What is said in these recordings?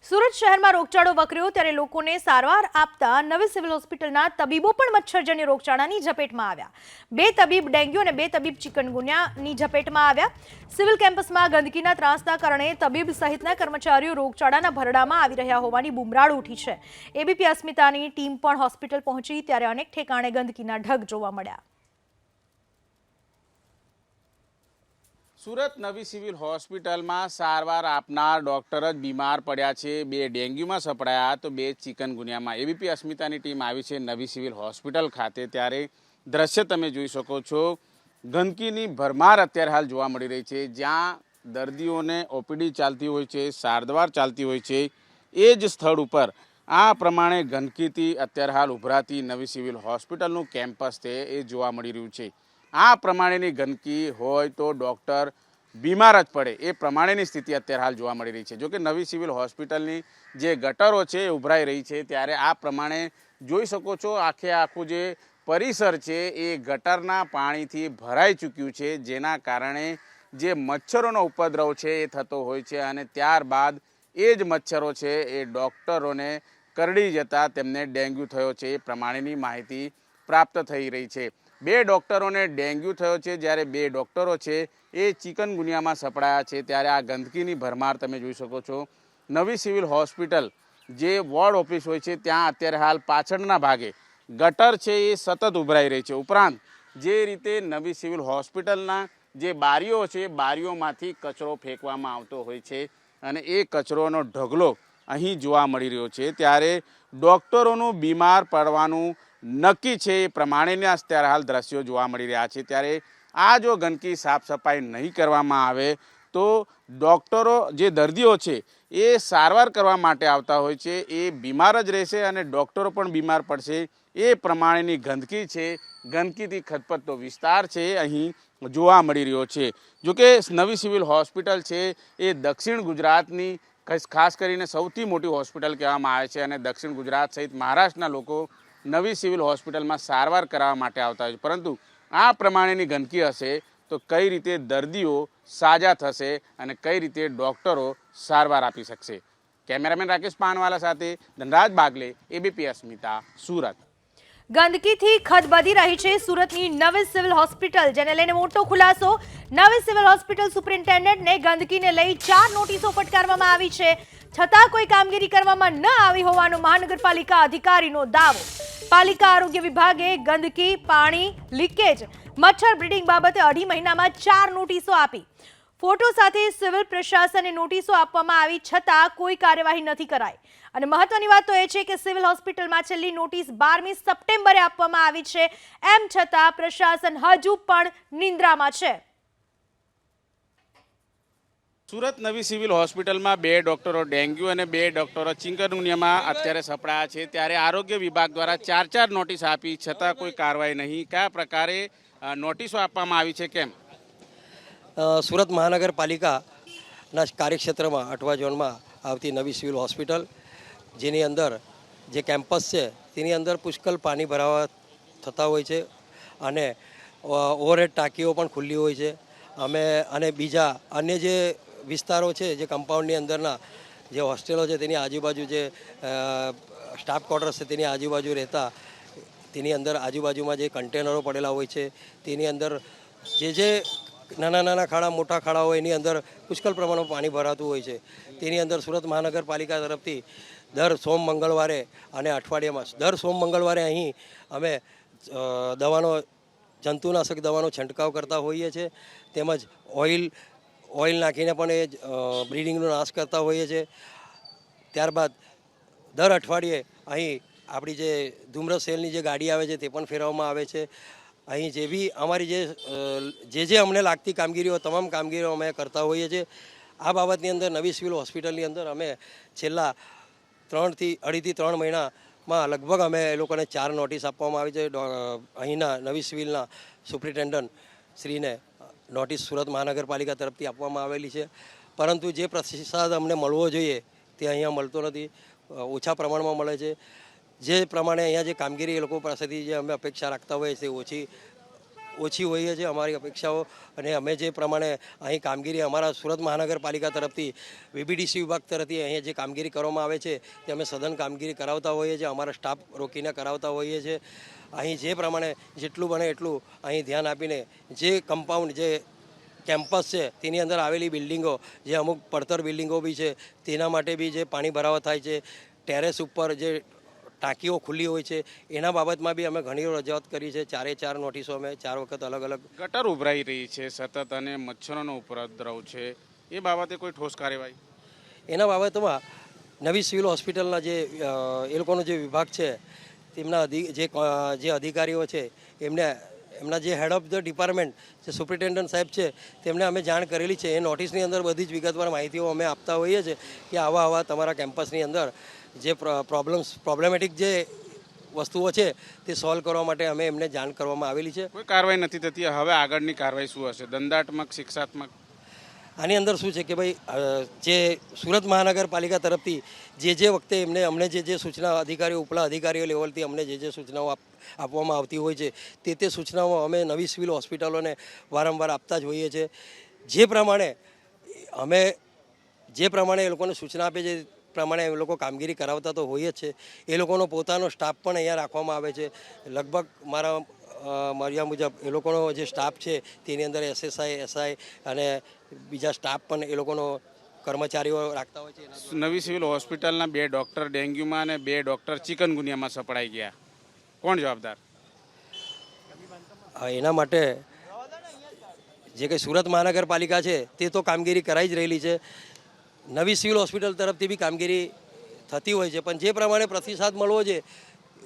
સુરત શહેરમાં રોગચાળો વકર્યો ત્યારે લોકોને સારવાર આપતા નવી સિવિલ હોસ્પિટલના તબીબો પણ મચ્છરજન્ય રોગચાળાની ઝપેટમાં આવ્યા। 2 તબીબ ડેન્ગ્યુ અને 2 તબીબ ચિકનગુનિયાની ઝપેટમાં આવ્યા। સિવિલ કેમ્પસમાં ગંદકીના ત્રાસના કારણે તબીબ સહિતના કર્મચારીઓ રોગચાળાના ભરડામાં આવી રહ્યા હોવાની બુમરાળ ઉઠી છે। એબીપી અસ્મિતાની ટીમ પણ હોસ્પિટલ પહોંચી ત્યારે અનેક ઠેકાણે ગંદકીના ઢગ જોવા મળ્યા। સુરત નવી સિવિલ હોસ્પિટલમાં સારવાર આપનાર ડોક્ટર જ બીમાર પડ્યા છે। 2 ડેન્ગ્યુમાં સપડાયા તો 2 ચિકનગુનિયામાં। એબીપી અસ્મિતાની ટીમ આવી છે નવી સિવિલ હોસ્પિટલ ખાતે। ત્યારે દ્રશ્ય તમે જોઈ શકો છો, ગંદકીની ભરમાર અત્યારે હાલ જોવા મળી રહી છે। જ્યાં દર્દીઓને ઓપીડી ચાલતી હોય છે, સારવાર ચાલતી હોય છે, એ જ સ્થળ ઉપર આ પ્રમાણે ગંદકીથી અત્યારે હાલ ઉભરાતી નવી સિવિલ હોસ્પિટલનું કેમ્પસ છે એ જોવા મળી રહ્યું છે। આ પ્રમાણેની ગંદકી હોય તો ડૉક્ટર બીમાર જ પડે, એ પ્રમાણેની સ્થિતિ અત્યારે હાલ જોવા મળી રહી છે। જોકે નવી સિવિલ હોસ્પિટલની જે ગટરો છે એ ઉભરાઈ રહી છે, ત્યારે આ પ્રમાણે જોઈ શકો છો આખું જે પરિસર છે એ ગટરના પાણીથી ભરાઈ ચૂક્યું છે, જેના કારણે જે મચ્છરોનો ઉપદ્રવ છે એ થતો હોય છે અને ત્યારબાદ એ જ મચ્છરો છે એ ડૉક્ટરોને કરડી જતા તેમને ડેન્ગ્યુ થયો છે, એ પ્રમાણેની માહિતી પ્રાપ્ત થઈ રહી છે। 2 ડૉક્ટરોને ડેન્ગ્યુ થયો છે, જ્યારે 2 ડૉક્ટરો છે એ ચિકનગુનિયામાં સપડાયા છે। ત્યારે આ ગંદકીની ભરમાર તમે જોઈ શકો છો। નવી સિવિલ હોસ્પિટલ જે વોર્ડ ઓફિસ હોય છે ત્યાં અત્યારે હાલ પાછળના ભાગે ગટર છે એ સતત ઉભરાઈ રહી છે। ઉપરાંત જે રીતે નવી સિવિલ હોસ્પિટલના જે બારીઓ છે, બારીઓમાંથી કચરો ફેંકવામાં આવતો હોય છે અને એ કચરોનો ઢગલો અહીં જોવા મળી રહ્યો છે। ત્યારે ડૉક્ટરોનું બીમાર પડવાનું નક્કી છે, એ પ્રમાણેના અત્યારે હાલ દ્રશ્યો જોવા મળી રહ્યા છે। ત્યારે આ જો ગંદકી સાફ સફાઈ નહીં કરવામાં આવે તો ડૉક્ટરો જે દર્દીઓ છે એ સારવાર કરવા માટે આવતા હોય છે એ બીમાર જ રહેશે અને ડૉક્ટરો પણ બીમાર પડશે। એ પ્રમાણેની ગંદકી છે, ગંદકીથી ખદપતતો વિસ્તાર છે અહીં જોવા મળી રહ્યો છે। જોકે નવી સિવિલ હોસ્પિટલ છે એ દક્ષિણ ગુજરાતની ખાસ કરીને સૌથી મોટી હોસ્પિટલ કહેવામાં આવે છે અને દક્ષિણ ગુજરાત સહિત મહારાષ્ટ્રના લોકો નવી સિવિલ હોસ્પિટલમાં સારવાર કરાવવા માટે આવતા હોય છે, પરંતુ આ પ્રમાણેની ગંદકી હશે તો કઈ રીતે દર્દીઓ સાજા થશે અને કઈ રીતે ડૉક્ટરો સારવાર આપી શકશે। કેમેરામેન રાકેશ પાનવાલા સાથે ધનરાજ બાગલે, એબીપી અસ્મિતા, સુરત। ગંદકીથી ખદબદી રહી છે સુરતની નવી સિવિલ હોસ્પિટલ, જેને લઈને મોટો ખુલાસો। નવી સિવિલ હોસ્પિટલ સુપરિન્ટેન્ડન્ટને ગંદકીને લઈ 4 નોટિસો ફટકારવામાં આવી છે, છતાં કોઈ કામગીરી કરવામાં ન આવી હોવાનો મહાનગરપાલિકા અધિકારીનો દાવો। પાલિકા આરોગ્ય વિભાગે ગંદકી, પાણી લીકેજ, મચ્છર બ્રીડિંગ બાબતે 2.5 મહિનામાં 4 નોટિસો આપી। ફોટો સાથે સિવિલ પ્રશાસને નોટિસો આપવામાં આવી, છતાં કોઈ કાર્યવાહી નથી કરાઈ। અને મહત્વની વાત તો એ છે કે સિવિલ હોસ્પિટલમાં છેલ્લી નોટિસ 12મી સપ્ટેમ્બરે આપવામાં આવી છે, એમ છતાં પ્રશાસન હજુ પણ નિંદ્રામાં છે। સુરત નવી સિવિલ હોસ્પિટલમાં 2 ડૉક્ટરો ડેન્ગ્યુ અને 2 ડૉક્ટરો ચિકનગુનિયામાં અત્યારે સપડાયા છે। ત્યારે આરોગ્ય વિભાગ દ્વારા 4 નોટિસ આપી, છતાં કોઈ કાર્યવાહી નહીં। કયા પ્રકારે નોટિસો આપવામાં આવી છે, કેમ? સુરત મહાનગરપાલિકાના કાર્યક્ષેત્રમાં અઠવા ઝોનમાં આવતી નવી સિવિલ હોસ્પિટલ, જેની અંદર જે કેમ્પસ છે તેની અંદર પુષ્કળ પાણી ભરાવા થતા હોય છે અને ઓવરહેડ ટાંકીઓ પણ ખુલ્લી હોય છે। અને બીજા અન્ય જે વિસ્તારો છે, જે કમ્પાઉન્ડની અંદરના જે હોસ્ટેલો છે તેની આજુબાજુ જે સ્ટાફ ક્વાર્ટર્સ છે તેની આજુબાજુ રહેતા, તેની અંદર આજુબાજુમાં જે કન્ટેનરો પડેલા હોય છે તેની અંદર જે નાના ખાડા, મોટા ખાડા હોય એની અંદર પુષ્કળ પ્રમાણમાં પાણી ભરાતું હોય છે। તેની અંદર સુરત મહાનગરપાલિકા તરફથી દર સોમ મંગળવારે અને અઠવાડિયામાં દર સોમ મંગળવારે અહીં અમે જંતુનાશક દવાનો છંટકાવ કરતા હોઈએ છીએ, તેમજ ઓઇલ નાખીને પણ એ બ્રીડિંગનો નાશ કરતા હોઈએ છીએ। ત્યારબાદ દર અઠવાડિયે અહીં આપણી જે ધૂમ્ર સેલની જે ગાડી આવે છે તે પણ ફેરવવામાં આવે છે। અહીં જે બી અમારી જે અમને લાગતી કામગીરીઓ, તમામ કામગીરીઓ અમે કરતા હોઈએ છીએ। આ બાબતની અંદર નવી સિવિલ હોસ્પિટલની અંદર અમે છેલ્લા 2.5 મહિનામાં લગભગ અમે એ લોકોને 4 નોટિસ આપવામાં આવી છે। અહીંના નવી સિવિલના સુપ્રિન્ટેન્ડન્ટ શ્રીને નોટિસ સુરત મહાનગરપાલિકા તરફથી આપવામાં આવેલી છે, પરંતુ જે પ્રતિસાદ અમને મળવો જોઈએ તે અહીંયા મળતો નથી, ઓછા પ્રમાણમાં મળે છે। જે પ્રમાણે અહીંયા જે કામગીરી એ લોકો પાસેથી જે અમે અપેક્ષા રાખતા હોઈએ તે ઓછી હોઈએ છે અમારી અપેક્ષાઓ, અને અમે જે પ્રમાણે અહીં કામગીરી અમારા સુરત મહાનગરપાલિકા તરફથી વીબીડીસી વિભાગ તરફથી અહીં જે કામગીરી કરવામાં આવે છે તે અમે સઘન કામગીરી કરાવતા હોઈએ છીએ, અમારા સ્ટાફ રોકીને કરાવતા હોઈએ છીએ. અહીં જે પ્રમાણે જેટલું બને એટલું અહીં ધ્યાન આપીને જે કમ્પાઉન્ડ જે કેમ્પસ છે તેની અંદર આવેલી બિલ્ડિંગો, જે અમુક પડતર બિલ્ડિંગો બી છે તેના માટે બી જે પાણી ભરાવા થાય છે, ટેરેસ ઉપર જે ટાંકીઓ ખુલ્લી હોય છે એના બાબતમાં બી અમે ઘણી રજૂઆત કરી છે. 4 નોટિસો અમે 4 વખત અલગ અલગ. ગટર ઉભરાઈ રહી છે સતત અને મચ્છરોનો ઉપદ્રવ છે, એ બાબતે કોઈ ઠોસ કાર્યવાહી? એના બાબતમાં નવી સિવિલ હોસ્પિટલના જે એ લોકોનો જે વિભાગ છે તેમના જે અધિકારીઓ છે એમના જે હેડ ઓફ ધ ડિપાર્ટમેન્ટ જે સુપ્રિન્ટેન્ડન્ટ સાહેબ છે તેમને અમે જાણ કરેલી છે. એ નોટિસની અંદર બધી જ વિગતવાર માહિતીઓ અમે આપતા હોઈએ છીએ કે આવા તમારા કેમ્પસની અંદર જે પ્રોબ્લેમેટિક જે વસ્તુઓ છે તે સોલ્વ કરવા માટે અમે એમને જાણ કરવામાં આવેલી છે. કોઈ કાર્યવાહી નથી થતી, હવે આગળની કાર્યવાહી શું હશે? દંડાત્મક, શિક્ષાત્મક? આની અંદર શું છે કે ભાઈ જે સુરત મહાનગરપાલિકા તરફથી જે વખતે અમને જે સૂચના અધિકારીઓ, ઉપલા અધિકારીઓ લેવલથી અમને જે સૂચનાઓ આપવામાં આવતી હોય છે તે સૂચનાઓ અમે નવી સિવિલ હોસ્પિટલોને વારંવાર આપતા જ હોઈએ છીએ. જે પ્રમાણે એ લોકોને સૂચના આપે છે પ્રમાણે એ લોકો કામગીરી કરાવતા તો હોય જ છે. એ લોકોનો પોતાનો સ્ટાફ પણ અહીંયા રાખવામાં આવે છે. લગભગ મારા મુજબ એ લોકોનો જે સ્ટાફ છે તેની અંદર SSI, SI અને બીજા સ્ટાફ પણ એ લોકોનો કર્મચારીઓ રાખતા હોય છે. નવી સિવિલ હોસ્પિટલના 2 ડૉક્ટર ડેન્ગ્યુમાં અને 2 ડૉક્ટર ચિકનગુનિયામાં સપડાઈ ગયા, કોણ જવાબદાર? એના માટે જે કંઈ સુરત મહાનગરપાલિકા છે તે તો કામગીરી કરાઈ જ રહેલી છે. નવી સિવિલ હોસ્પિટલ તરફથી બી કામગીરી થતી હોય છે, પણ જે પ્રમાણે પ્રતિસાદ મળવો છે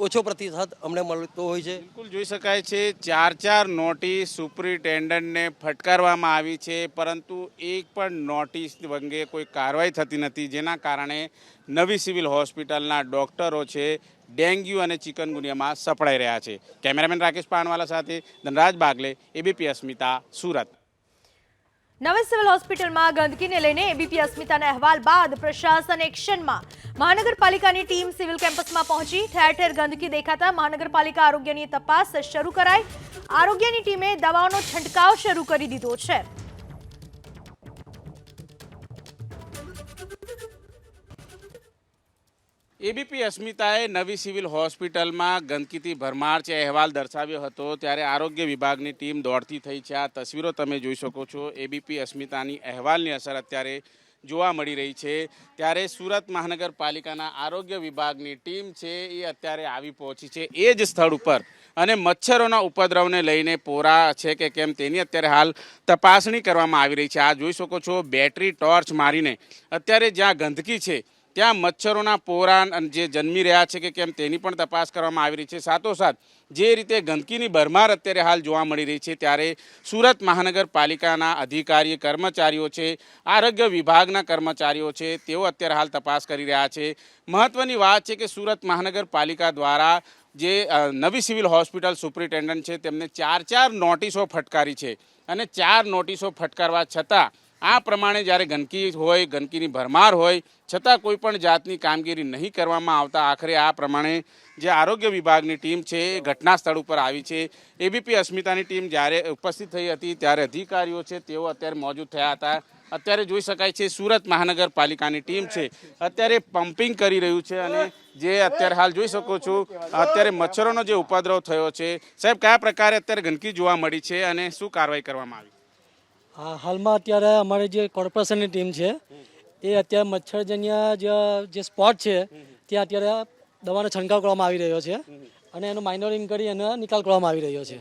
ઓછો પ્રતિસાદ અમને મળતો હોય છે. બિલકુલ જોઈ શકાય છે 4 નોટિસ સુપ્રિન્ટેન્ડન્ટને ફટકારવામાં આવી છે, પરંતુ એક પણ નોટિસ અંગે કોઈ કાર્યવાહી થતી નથી, જેના કારણે નવી સિવિલ હોસ્પિટલના ડૉક્ટરો છે ડેન્ગ્યુ અને ચિકનગુનિયામાં સપડાઈ રહ્યા છે. કેમેરામેન રાકેશ પાનવાલા સાથે ધનરાજ બાગલે, એબીપી અસ્મિતા, સુરત. નવી સિવિલ હોસ્પિટલમાં ગંદકીને લઈને એબીપી અસ્મિતાના અહેવાલ બાદ પ્રશાસન એક્શનમાં. મહાનગરપાલિકાની ટીમ સિવિલ કેમ્પસમાં પહોંચી. ઠેર ઠેર ગંદકી દેખાતા મહાનગરપાલિકા આરોગ્યની તપાસ શરૂ કરાઈ. આરોગ્યની ટીમે દવાઓનો છંટકાવ શરૂ કરી દીધો છે. એબીપી અસ્મિતાએ નવી સિવિલ હોસ્પિટલમાં ગંદકીથી ભરમાર છે અહેવાલ દર્શાવ્યો હતો, ત્યારે આરોગ્ય વિભાગની ટીમ દોડતી થઈ છે. આ તસવીરો તમે જોઈ શકો છો. એબીપી અસ્મિતાની અહેવાલની અસર અત્યારે જોવા મળી રહી છે. ત્યારે સુરત મહાનગરપાલિકાના આરોગ્ય વિભાગની ટીમ છે એ અત્યારે આવી પહોંચી છે એ જ સ્થળ ઉપર, અને મચ્છરોના ઉપદ્રવને લઈને પોરા છે કે કેમ તેની અત્યારે હાલ તપાસણી કરવામાં આવી રહી છે. આ જોઈ શકો છો, બેટરી ટોર્ચ મારીને અત્યારે જ્યાં ગંદકી છે ત્યાં મચ્છરોના પોરા જે જન્મી રહ્યા છે કે કેમ તેની પણ તપાસ કરવામાં આવી રહી છે. સાથોસાથ જે રીતે ગંદકીની ભરમાર અત્યારે હાલ જોવા મળી રહી છે, ત્યારે સુરત મહાનગરપાલિકાના અધિકારી, કર્મચારીઓ છે, આરોગ્ય વિભાગના કર્મચારીઓ છે, તેઓ અત્યારે હાલ તપાસ કરી રહ્યા છે. મહત્વની વાત છે કે સુરત મહાનગરપાલિકા દ્વારા જે નવી સિવિલ હોસ્પિટલ સુપ્રિન્ટેન્ડન્ટ છે તેમને 4 નોટિસો ફટકારી છે, અને 4 નોટિસો ફટકારવા છતાં આ પ્રમાણે જ્યારે ગંદકી હોય, ગંદકીની ભરમાર હોય છતાં કોઈ પણ જાતની કામગીરી નહીં કરવામાં આવતા આખરે આ પ્રમાણે જે આરોગ્ય વિભાગની ટીમ છે એ ઘટના સ્થળ ઉપર આવી છે. એબીપી અસ્મિતાની ટીમ જ્યારે ઉપસ્થિત થઈ હતી ત્યારે અધિકારીઓ છે તેઓ અત્યારે મોજૂદ થયા હતા. અત્યારે જોઈ શકાય છે સુરત મહાનગરપાલિકાની ટીમ છે અત્યારે પમ્પિંગ કરી રહ્યું છે, અને જે અત્યારે હાલ જોઈ શકો છો અત્યારે મચ્છરોનો જે ઉપદ્રવ થયો છે. સાહેબ, કયા પ્રકારે અત્યારે ગંદકી જોવા મળી છે અને શું કાર્યવાહી કરવામાં આવી? હાલમાં અત્યારે અમારી જે કોર્પોરેશનની ટીમ છે એ અત્યારે મચ્છરજન્ય જે સ્પોટ છે ત્યાં અત્યારે દવાનો છંટકાવ કરવામાં આવી રહ્યો છે, અને એનું માઇનોરિંગ કરી એનો નિકાલ કરવામાં આવી રહ્યો છે.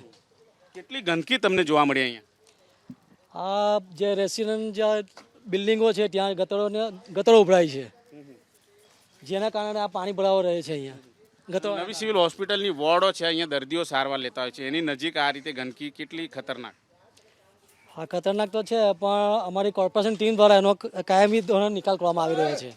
કેટલી ગંદકી તમને જોવા મળી અહીંયા? આ જે રેસિડન્ટ જે બિલ્ડિંગો છે ત્યાં ગટરો ઉભરાય છે, જેના કારણે આ પાણી ભરાવો રહે છે અહીંયા. નવી સિવિલ હોસ્પિટલની વોર્ડો છે, અહીંયા દર્દીઓ સારવાર લેતા હોય છે, એની નજીક આ રીતે ગંદકી કેટલી ખતરનાક? હા, ખતરનાક તો છે, પણ અમારી કોર્પોરેશન ટીમ દ્વારા એનો કાયમી ધોરણે નિકાલ કરવામાં આવી રહ્યો છે.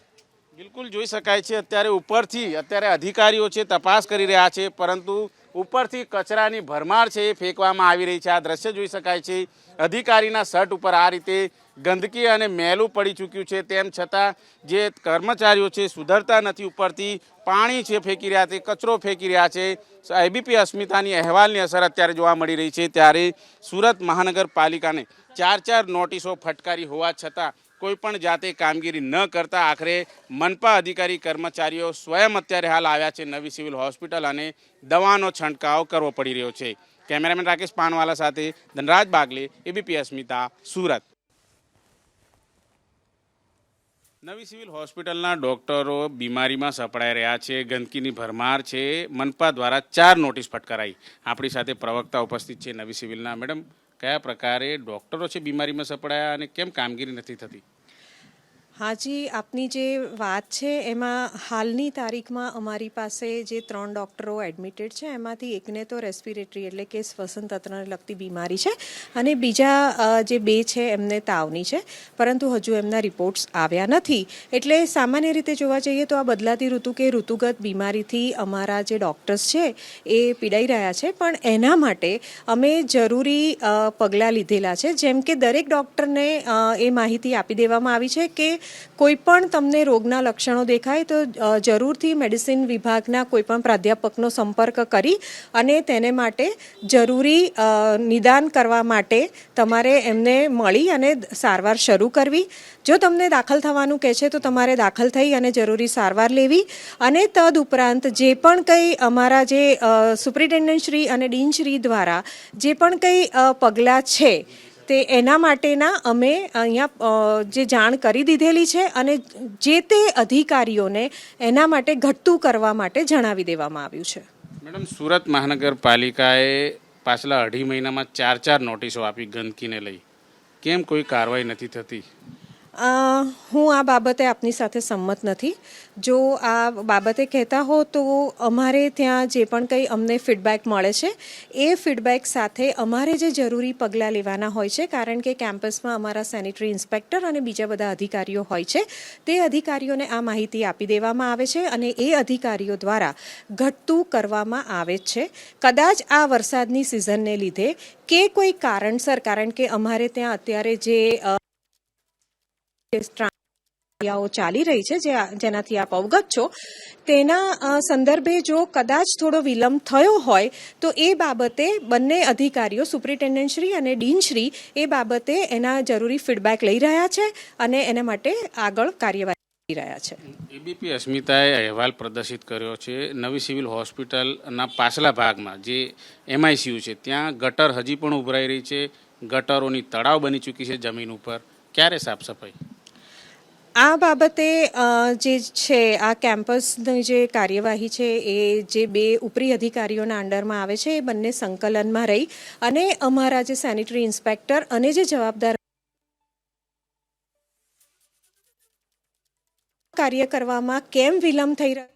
બિલકુલ જોઈ શકાય છે અત્યારે ઉપરથી અત્યારે અધિકારીઓ છે તપાસ કરી રહ્યા છે, પરંતુ ઉપરથી કચરાની ભરમાર છે એ ફેંકવામાં આવી રહી છે. આ દ્રશ્ય જોઈ શકાય છે, અધિકારીના શર્ટ ઉપર આ રીતે ગંદકી અને મેલું પડી ચૂક્યું છે, તેમ છતાં જે કર્મચારીઓ છે સુધરતા નથી. ઉપરથી પાણી છે ફેંકી રહ્યા છે, કચરો ફેંકી રહ્યા છે. એબીપી અસ્મિતાની અહેવાલની અસર અત્યારે જોવા મળી રહી છે. ત્યારે સુરત મહાનગરપાલિકાને 4 નોટિસો ફટકારી હોવા છતાં કોઈ પણ જાતે કામગીરી ન કરતા આખરે મનપા અધિકારી કર્મચારીઓ સ્વયં અત્યારે હાલ આવ્યા છે નવી સિવિલ હોસ્પિટલ અને દવાનો છંટકાવ કરવો પડી રહ્યો છે. કેમેરામેન રાકેશ પાનવાલા સાથે ધનરાજ બાગલે, એબીપી અસ્મિતા, સુરત. નવી સિવિલ હોસ્પિટલના ડોક્ટરો બીમારીમાં સપડાઈ રહ્યા છે, ગંદકીની ભરમાર છે. મનપા દ્વારા 4 નોટિસ ફટકારાઈ. આપણી સાથે પ્રવક્તા ઉપસ્થિત છે નવી સિવિલના. મેડમ, કયા પ્રકારે ડોક્ટરો છે બીમારીમાં સપડાયા અને કેમ કામગીરી નથી થતી? હાજી, આપની જે વાત છે એમાં હાલની તારીખમાં અમારી પાસે જે 3 ડૉક્ટરો એડમિટેડ છે એમાંથી એકને તો રેસ્પિરેટરી એટલે કે શ્વસન તંત્રને લગતી બીમારી છે અને બીજા જે 2 છે એમને તાવની છે, પરંતુ હજુ એમના રિપોર્ટ્સ આવ્યા નથી. એટલે સામાન્ય રીતે જોવા જઈએ તો આ બદલાતી ઋતુ કે ઋતુગત બીમારીથી અમારા જે ડૉક્ટર્સ છે એ પીડાઈ રહ્યા છે, પણ એના માટે અમે જરૂરી પગલાં લીધેલા છે. જેમ કે દરેક ડૉક્ટરને એ માહિતી આપી દેવામાં આવી છે કે કોઈ પણ તમને રોગના લક્ષણો દેખાય તો જરૂરથી મેડિસિન વિભાગના કોઈ પણ પ્રાધ્યાપકનો સંપર્ક કરી અને તેને માટે જરૂરી નિદાન કરવા માટે તમારે એમને મળી અને સારવાર શરૂ કરવી. જો તમને દાખલ થવાનું કહે છે તો તમારે દાખલ થઈ અને જરૂરી સારવાર લેવી. અને તદ ઉપરાંત જે પણ કંઈ અમારા જે સુપ્રિન્ટેન્ડન્ટ શ્રી અને ડીન શ્રી દ્વારા જે પણ કંઈ પગલાં છે તે એના માટેના અમે અહીંયા જે જાણ કરી દીધેલી છે અને જે તે અધિકારીઓને એના માટે ઘટતું કરવા માટે જણાવી દેવામાં આવ્યું છે. મેડમ, સુરત મહાનગરપાલિકાએ પાછલા 2.5 મહિનામાં 4 નોટિસો આપી ગંદકીને લઈ. કેમ કોઈ કાર્યવાહી નથી થતી? હું આ બાબતે આપની સાથે સંમત નથી. જો આ બાબતે કહેતા હો તો અમારે ત્યાં જે પણ કંઈ અમને ફીડબેક મળે છે એ ફીડબેક સાથે અમારે જે જરૂરી પગલાં લેવાના હોય છે, કારણ કે કેમ્પસમાં અમારા સેનિટરી ઇન્સ્પેક્ટર અને બીજા બધા અધિકારીઓ હોય છે, તે અધિકારીઓને આ માહિતી આપી દેવામાં આવે છે અને એ અધિકારીઓ દ્વારા ઘટતું કરવામાં આવે છે. કદાચ આ વરસાદની સિઝનને લીધે કે કોઈ કારણસર, કારણ કે અમારે ત્યાં અત્યારે જે પ્રક્રિયાઓ ચાલી રહી છે જેનાથી આપ અવગત છો, તેના સંદર્ભે જો કદાચ થોડો વિલંબ થયો હોય તો એ બાબતે બંને અધિકારીઓ સુપ્રિન્ટેન્ડન્ટ શ્રી અને ડીન શ્રી એ બાબતે એના જરૂરી ફીડબેક લઈ રહ્યા છે અને એના માટે આગળ કાર્યવાહી કરી રહ્યા છે. એબીપી અસ્મિતાએ અહેવાલ પ્રદર્શિત કર્યો છે. નવી સિવિલ હોસ્પિટલના પાછલા ભાગમાં જે MICU છે ત્યાં ગટર હજી પણ ઉભરાઈ રહી છે. ગટરોની તળાવ બની ચૂકી છે જમીન ઉપર. ક્યારે સાફ સફાઈ? આ બાબતે જે છે આ કેમ્પસની જે કાર્યવાહી છે એ જે 2 ઉપરી અધિકારીઓના અંડરમાં આવે છે એ બંને સંકલનમાં રહી અને અમારા જે સેનિટરી ઇન્સ્પેક્ટર અને જે જવાબદાર કાર્ય કરવામાં કેમ વિલંબ થઈ રહ્યો